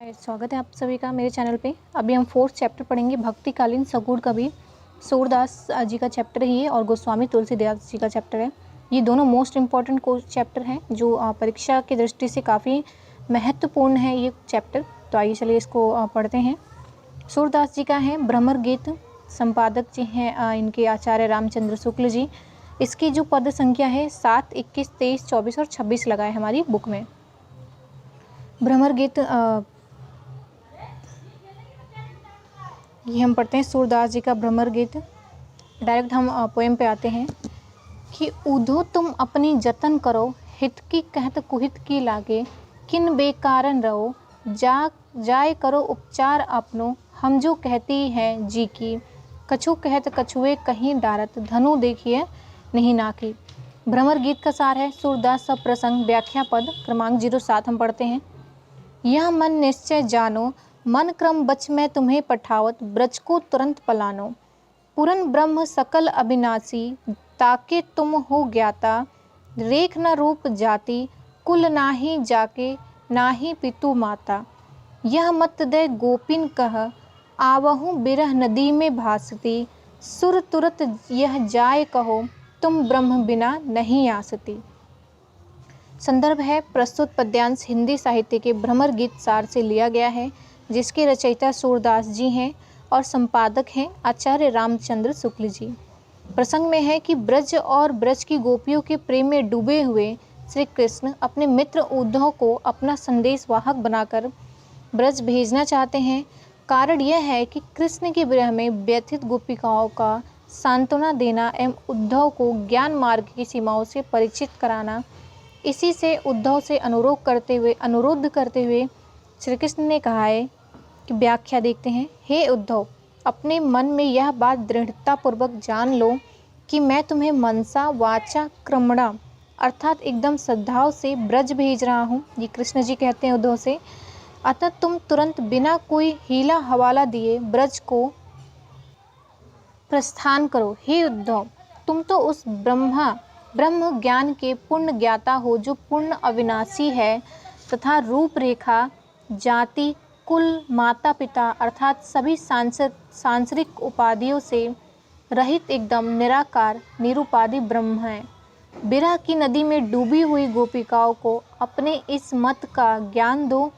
स्वागत है आप सभी का मेरे चैनल पे। अभी हम 4th चैप्टर पढ़ेंगे। भक्तिकालीन सगुण कवि सूरदास जी का चैप्टर ही है और गोस्वामी तुलसीदास जी का चैप्टर है। ये दोनों मोस्ट इम्पॉर्टेंट चैप्टर हैं जो परीक्षा की दृष्टि से काफ़ी महत्वपूर्ण है ये चैप्टर। तो आइए चलिए इसको पढ़ते हैं। सूरदास जी का है भ्रमर गीत। संपादक जी हैं इनके आचार्य रामचंद्र शुक्ल जी। इसकी जो पद संख्या है 7, 21, 23, 24 और 26 लगाए हमारी बुक में। भ्रमर गीत ये हम पढ़ते हैं सूरदास जी का भ्रमर गीत। डायरेक्ट हम पोएम पे आते हैं कि उधो तुम अपनी जतन करो, हित की कहत कुहित की लागे, किन बेकारन रहो, जाय करो उपचार अपनो, हम जो कहती हैं जी की, कछु कहत कछुए कहीं डारत, धनु देखिए नहीं नाकी। भ्रमर गीत का सार है। सूरदास सब प्रसंग व्याख्या पद क्रमांक 07 हम पढ़ते हैं। यह मन निश्चय जानो, मन क्रम बच में तुम्हें पठावत, ब्रज को तुरंत पलानो। पुरन ब्रह्म सकल अविनाशी, ताके तुम हो ज्ञाता, रेख न रूप जाति, कुल नाही जाके नाही पितु माता। यह मत दे गोपिन कह, आवहु बिरह नदी में भासती, सुर तुरत यह जाय कहो, तुम ब्रह्म बिना नहीं आसती। संदर्भ है प्रस्तुत पद्यांश हिंदी साहित्य के भ्रमर गीत सार से लिया गया है, जिसके रचयिता सूरदास जी हैं और संपादक हैं आचार्य रामचंद्र शुक्ल जी। प्रसंग में है कि ब्रज और ब्रज की गोपियों के प्रेम में डूबे हुए श्री कृष्ण अपने मित्र उद्धव को अपना संदेश वाहक बनाकर ब्रज भेजना चाहते हैं। कारण यह है कि कृष्ण के विरह में व्यथित गोपिकाओं का सांत्वना देना एवं उद्धव को ज्ञान मार्ग की सीमाओं से परिचित कराना। इसी से उद्धव से अनुरोध करते हुए श्री कृष्ण ने कहा है कि व्याख्या देखते हैं। हे उद्धव, अपने मन में यह बात दृढ़तापूर्वक जान लो कि मैं तुम्हें मनसा वाचा क्रमणा अर्थात एकदम श्रद्धाओं से ब्रज भेज रहा हूँ। ये कृष्ण जी कहते हैं उद्धव से। अतः तुम तुरंत बिना कोई हीला हवाला दिए ब्रज को प्रस्थान करो। हे उद्धव, तुम तो उस ब्रह्म ज्ञान के पूर्ण ज्ञाता हो जो पूर्ण अविनाशी है तथा रूपरेखा, जाति, कुल, माता पिता अर्थात सभी सांसारिक उपाधियों से रहित एकदम निराकार निरुपाधि ब्रह्म है। विरह की नदी में डूबी हुई गोपिकाओं को अपने इस मत का ज्ञान दो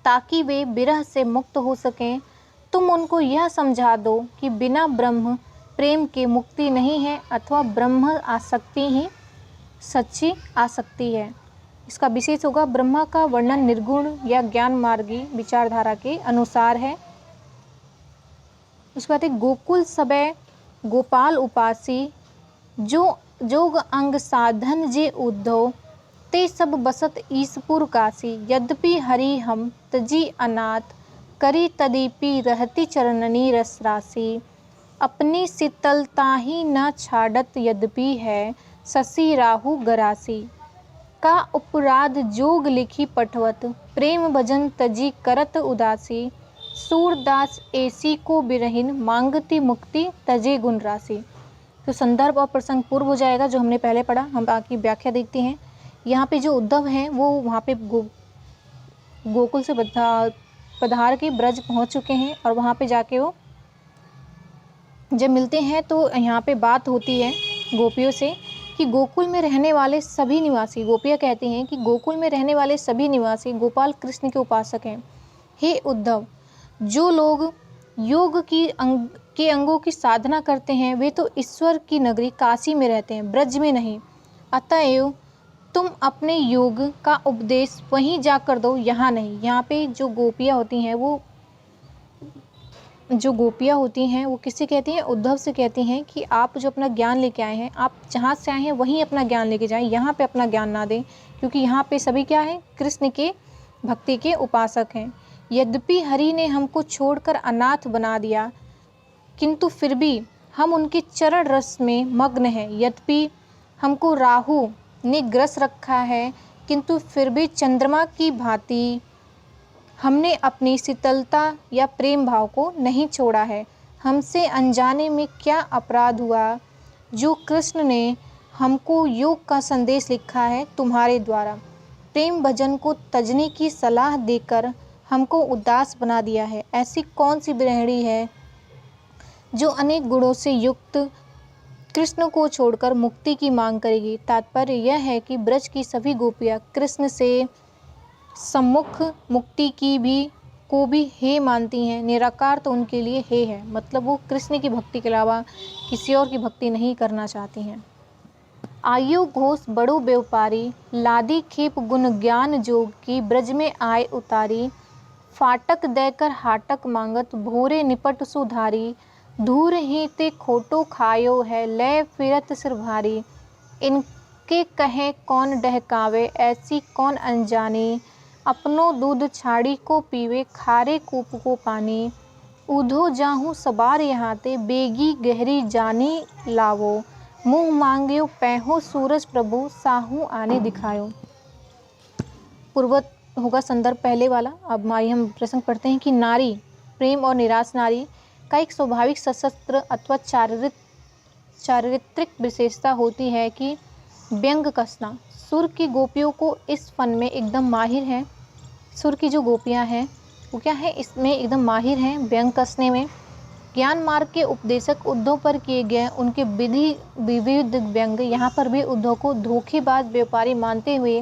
ताकि वे विरह से मुक्त हो सकें। तुम उनको यह समझा दो कि बिना ब्रह्म प्रेम के मुक्ति नहीं है अथवा ब्रह्म आसक्ति ही सच्ची आसक्ति है। इसका विशेष होगा ब्रह्मा का वर्णन निर्गुण या ज्ञान मार्गी विचारधारा के अनुसार है। उसके बाद गोकुल सबे गोपाल उपासी, जो जोग अंग साधन जे उद्धव, ते सब बसत ईसपुर काशी, यद्यपि हरि हम तजी अनाथ, करी तदीपि रहती चरणनी रस राशि, अपनी शीतलता ही न छाड़त यद्यपि है, शशि राहु गरासी, का उपराध जोग लिखी पठवत, प्रेम भजन तजी करत उदासी, सूरदास ऐसी को बिरहिन, मांगती मुक्ति तजे गुण राशि। तो संदर्भ और प्रसंग पूर्व हो जाएगा जो हमने पहले पढ़ा। हम बाकी व्याख्या देखते हैं। यहाँ पे जो उद्धव हैं वो वहाँ पे गोकुल से पधार के ब्रज पहुँच चुके हैं और वहाँ पे जाके वो जब मिलते हैं तो यहाँ पे बात होती है गोपियों से कि गोकुल में रहने वाले सभी निवासी, गोपियाँ कहती हैं कि गोकुल में रहने वाले सभी निवासी गोपाल कृष्ण के उपासक हैं। हे उद्धव, जो लोग योग के अंगों की साधना करते हैं वे तो ईश्वर की नगरी काशी में रहते हैं, ब्रज में नहीं। अतएव तुम अपने योग का उपदेश वहीं जाकर दो, यहाँ नहीं। यहाँ पे जो गोपियाँ होती हैं वो किससे कहती हैं? उद्धव से कहती हैं कि आप जो अपना ज्ञान लेके आए हैं, आप जहाँ से आए हैं वहीं अपना ज्ञान लेके जाएं, यहाँ पे अपना ज्ञान ना दें, क्योंकि यहाँ पे सभी क्या है? कृष्ण के भक्ति के उपासक हैं। यद्यपि हरि ने हमको छोड़कर अनाथ बना दिया, किंतु फिर भी हम उनके चरण रस में मग्न हैं। यद्यपि हमको राहु ने ग्रस रखा है, किंतु फिर भी चंद्रमा की भांति हमने अपनी शीतलता या प्रेम भाव को नहीं छोड़ा है। हमसे अनजाने में क्या अपराध हुआ जो कृष्ण ने हमको योग का संदेश लिखा है तुम्हारे द्वारा। प्रेम भजन को तजने की सलाह देकर हमको उदास बना दिया है। ऐसी कौन सी गृहिणी है जो अनेक गुणों से युक्त कृष्ण को छोड़कर मुक्ति की मांग करेगी। तात्पर्य यह है कि ब्रज की सभी गोपियाँ कृष्ण से सम्मुख मुक्ति की को भी हे मानती हैं। निराकार तो उनके लिए हे है, मतलब वो कृष्ण की भक्ति के अलावा किसी और की भक्ति नहीं करना चाहती हैं। आयु घोष बड़ो व्यापारी, लादी खेप गुण ज्ञान जोग की, ब्रज में आए उतारी। फाटक देकर हाटक मांगत, भोरे निपट सुधारी। धूर ही ते खोटो खायो है, लय फिरत सिर भारी। इनके कहे कौन डहकावे, ऐसी कौन अनजानी। अपनो दूध छाड़ी को पीवे, खारे कूप को पानी। ऊधो जाहूँ सवार यहाँ ते, बेगी गहरी जानी लावो। मुँह मांग्यो पैहो सूरज प्रभु, साहू आने दिखायो। पूर्वत होगा संदर्भ पहले वाला। अब आइए हम प्रसंग पढ़ते हैं कि नारी, प्रेम और निराश नारी का एक स्वाभाविक सशस्त्र अथवा चारित्रिक विशेषता होती है कि व्यंग कसना। सुर की गोपियों को इस फन में एकदम माहिर है। सुर की जो गोपियां हैं वो क्या है, इसमें एकदम माहिर हैं व्यंग कसने में। ज्ञान मार्ग के उपदेशक उद्धव पर किए गए उनके विविध व्यंग यहाँ पर भी उद्धव को धोखेबाज व्यापारी मानते हुए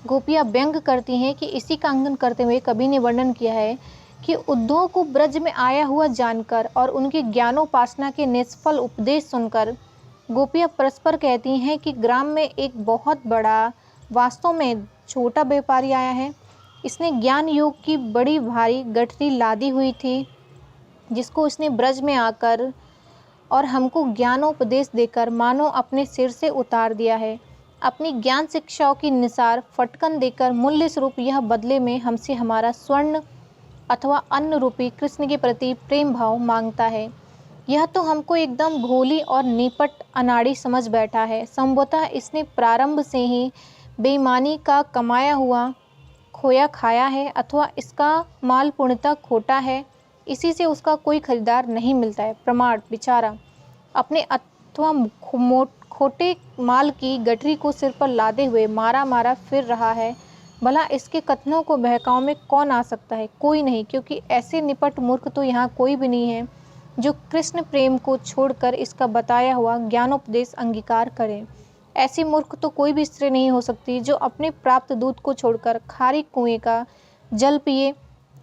गोपियाँ व्यंग करती हैं कि इसी का अंकन करते हुए कवि ने वर्णन किया है कि उद्धव को ब्रज में आया हुआ जानकर और उनकी ज्ञानोपासना के निष्फल उपदेश सुनकर गोपियाँ परस्पर कहती हैं कि ग्राम में एक बहुत बड़ा वास्तव में छोटा व्यापारी आया है। इसने ज्ञान योग की बड़ी भारी गठरी लादी हुई थी, जिसको इसने ब्रज में आकर और हमको ज्ञानोपदेश देकर मानो अपने सिर से उतार दिया है। अपनी ज्ञान शिक्षाओं की निसार फटकन देकर मूल्य स्वरूप यह बदले में हमसे हमारा स्वर्ण अथवा अन्न रूपी कृष्ण के प्रति प्रेम भाव मांगता है। यह तो हमको एकदम भोली और निपट अनाड़ी समझ बैठा है। संभवतः इसने प्रारंभ से ही बेईमानी का कमाया हुआ खोया खाया है, अथवा इसका माल पूर्णतः खोटा है, इसी से उसका कोई खरीदार नहीं मिलता है। प्रमाण बेचारा अपने अथवा खोटे माल की गठरी को सिर पर लादे हुए मारा मारा फिर रहा है। भला इसके कथनों को बहकाव में कौन आ सकता है? कोई नहीं, क्योंकि ऐसे निपट मूर्ख तो यहाँ कोई भी नहीं है जो कृष्ण प्रेम को छोड़कर इसका बताया हुआ ज्ञानोपदेश अंगीकार करे। ऐसी मूर्ख तो कोई भी स्त्री नहीं हो सकती जो अपने प्राप्त दूध को छोड़कर खारी कुएं का जल पिए।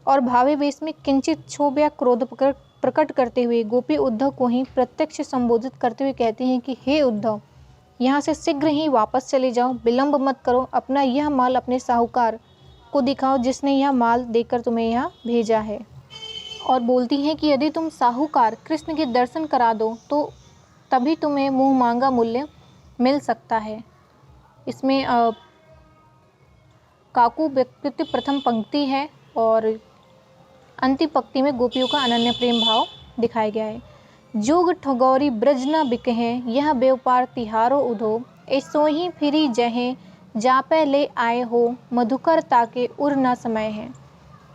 और भावे वेश में किंचित क्षोभ या क्रोध प्रकट करते हुए गोपी उद्धव को ही प्रत्यक्ष संबोधित करते हुए कहती हैं कि हे उद्धव, यहाँ से शीघ्र ही वापस चले जाओ, विलंब मत करो। अपना यह माल अपने साहूकार को दिखाओ जिसने यह माल देकर तुम्हें यहाँ भेजा है। और बोलती हैं कि यदि तुम साहूकार कृष्ण के दर्शन करा दो तो तभी तुम्हें मुँह मांगा मूल्य मिल सकता है। इसमें काकू व्यक्तित्व प्रथम पंक्ति है और अंतिम पंक्ति में गोपियों का अनन्य प्रेम भाव दिखाया गया है। जोग ठगौरी ब्रज न बिकहें, यह व्यापार तिहारो उधो। ऐसो ही फिरी जहें, जापे ले आए हो, मधुकर ताके उर न समय है।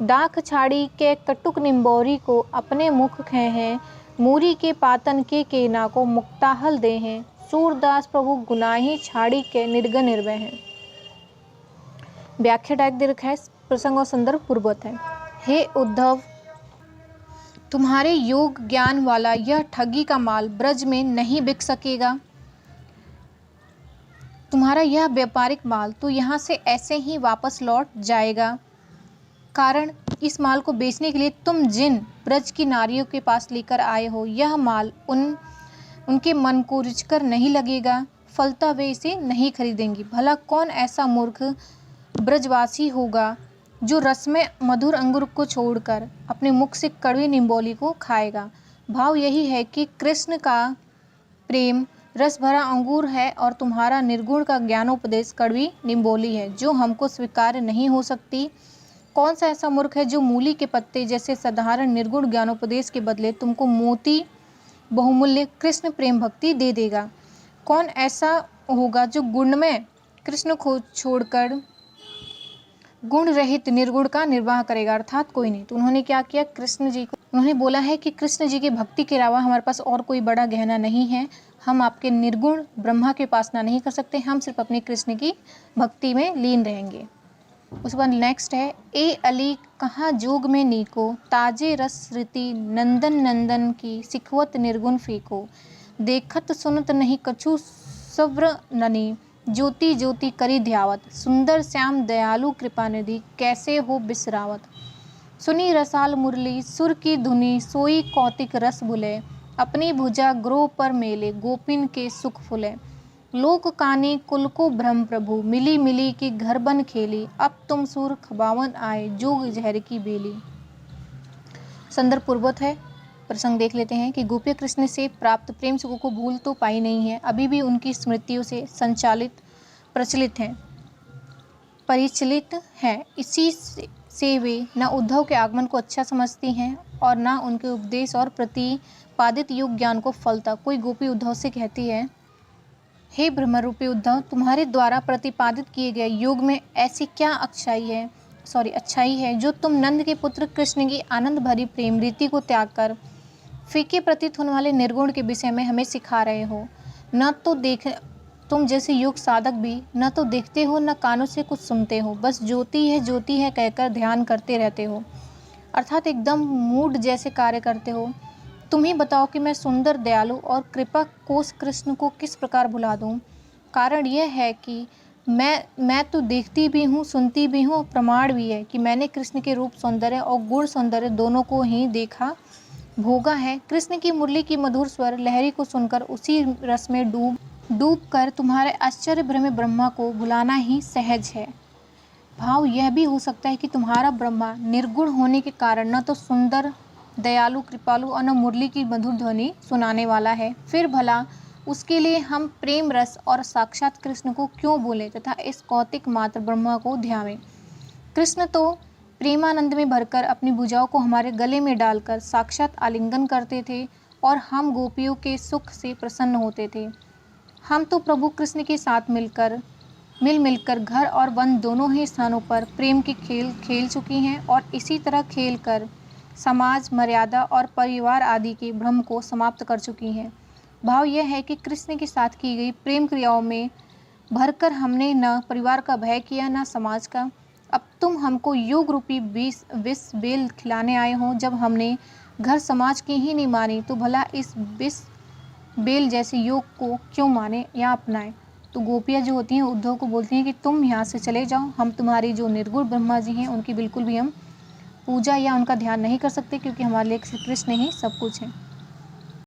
दाख छाड़ी के कटुक निम्बौरी को, अपने मुख खे हैं, मूरी के पातन के केना को, मुक्ताहल दे हैं। सूरदास प्रभु गुनाही छाड़ी के निर्गन निर्भय हैं। व्याख्या डायरेक्ट दे रखा है, प्रसंग और संदर्भ पूर्ववत है। हे उद्धव, तुम्हारे योग ज्ञान वाला यह ठगी का माल ब्रज में नहीं बिक सकेगा। तुम्हारा यह व्यापारिक माल तो यहाँ से ऐसे ही वापस लौट जाएगा। कारण इस माल को बेचने के लिए तुम जिन ब्रज की नारियों के पास लेकर आए हो, यह माल उनके मन को रुचकर नहीं लगेगा, फलता वे इसे नहीं खरीदेंगी। भला कौन ऐसा मूर्ख ब्रजवासी होगा जो रस में मधुर अंगूर को छोड़कर अपने मुख से कड़वी निम्बोली को खाएगा। भाव यही है कि कृष्ण का प्रेम रस भरा अंगूर है और तुम्हारा निर्गुण का ज्ञानोपदेश कड़वी निम्बोली है, जो हमको स्वीकार्य नहीं हो सकती। कौन सा ऐसा मूर्ख है जो मूली के पत्ते जैसे साधारण निर्गुण ज्ञानोपदेश के बदले तुमको मोती बहुमूल्य कृष्ण प्रेम भक्ति दे देगा? कौन ऐसा होगा जो गुण में कृष्ण को छोड़कर गुण रहित निर्गुण का निर्वाह करेगा? अर्थात कोई नहीं। तो उन्होंने क्या किया, कृष्ण जी को उन्होंने बोला है कि कृष्ण जी की भक्ति के अलावा हमारे पास और कोई बड़ा गहना नहीं है। हम आपके निर्गुण ब्रह्मा की उपासना नहीं कर सकते, हम सिर्फ अपने कृष्ण की भक्ति में लीन रहेंगे। उसके बाद नेक्स्ट है, ए अली कहाँ जोग में नीको, ताजे रस रीति नंदन नंदन की सिखवत निर्गुण फीको, देखत सुनत नहीं कछु सव्र ननी, ज्योति ज्योति करी ध्यावत, सुंदर श्याम दयालु कृपा निधि कैसे हो बिसरावत। सुनी रसाल मुरली सुर की धुनी सोई कौतिक रस भुले, अपनी भुजा ग्रोह पर मेले गोपिन के सुख फुले, लोक कानी कुल को भ्रम प्रभु मिली मिली की घर बन खेली, अब तुम सुर खबावन आए जोग जहर की बेली। संदर्भ पूर्वत है। प्रसंग देख लेते हैं कि गोपियाँ कृष्ण से प्राप्त प्रेम सुखों को भूल तो पाई नहीं है, अभी भी उनकी स्मृतियों से संचालित परिचलित हैं। इसी से वे न उद्धव के आगमन को अच्छा समझती हैं और न उनके उपदेश और प्रतिपादित योग ज्ञान को फलता। कोई गोपी उद्धव से कहती है, हे ब्रह्म रूपी उद्धव, तुम्हारे द्वारा प्रतिपादित किए गए योग में ऐसी क्या अच्छाई है जो तुम नंद के पुत्र कृष्ण की आनंद भरी प्रेम रीति को त्याग कर फीके प्रतीत होने वाले निर्गुण के विषय में हमें सिखा रहे हो। न तो तुम जैसे योग साधक भी न तो देखते हो न कानों से कुछ सुनते हो, बस ज्योति है कहकर ध्यान करते रहते हो, अर्थात एकदम मूड जैसे कार्य करते हो। तुम ही बताओ कि मैं सुंदर दयालु और कृपा कोश कृष्ण को किस प्रकार भुला दूं। कारण यह है कि मैं तो देखती भी हूँ, सुनती भी हूँ और प्रमाण भी है कि मैंने कृष्ण के रूप सौंदर्य और गुण सौंदर्य दोनों को ही देखा भोगा है। कृष्ण की मुरली की मधुर स्वर लहरी को सुनकर उसी रस में डूब कर तुम्हारे आश्चर्य भ्रमे ब्रह्मा को भुलाना ही सहज है। भाव यह भी हो सकता है कि तुम्हारा ब्रह्मा निर्गुण होने के कारण न तो सुंदर दयालु कृपालु और न मुरली की मधुर ध्वनि सुनाने वाला है, फिर भला उसके लिए हम प्रेम रस और साक्षात कृष्ण को क्यों बोलें तथा इस कौतिक मात्र ब्रह्मा को ध्यावें। कृष्ण तो प्रेमानंद में भरकर अपनी भुजाओं को हमारे गले में डालकर साक्षात आलिंगन करते थे और हम गोपियों के सुख से प्रसन्न होते थे। हम तो प्रभु कृष्ण के साथ मिलकर घर और वन दोनों ही स्थानों पर प्रेम की खेल खेल चुकी हैं और इसी तरह खेल कर समाज मर्यादा और परिवार आदि के भ्रम को समाप्त कर चुकी हैं। भाव यह है कि कृष्ण के साथ की गई प्रेम क्रियाओं में भरकर हमने न परिवार का भय किया न समाज का। अब तुम हमको योग रूपी विष बेल खिलाने आए हो। जब हमने घर समाज की ही नहीं मानी तो भला इस विष बेल जैसे योग को क्यों माने या अपनाएं। तो गोपियाँ जो होती हैं उद्धव को बोलती हैं कि तुम यहाँ से चले जाओ, हम तुम्हारी जो निर्गुण ब्रह्मा जी हैं उनकी बिल्कुल भी हम पूजा या उनका ध्यान नहीं कर सकते, क्योंकि हमारे लिए श्री कृष्ण ही सब कुछ है।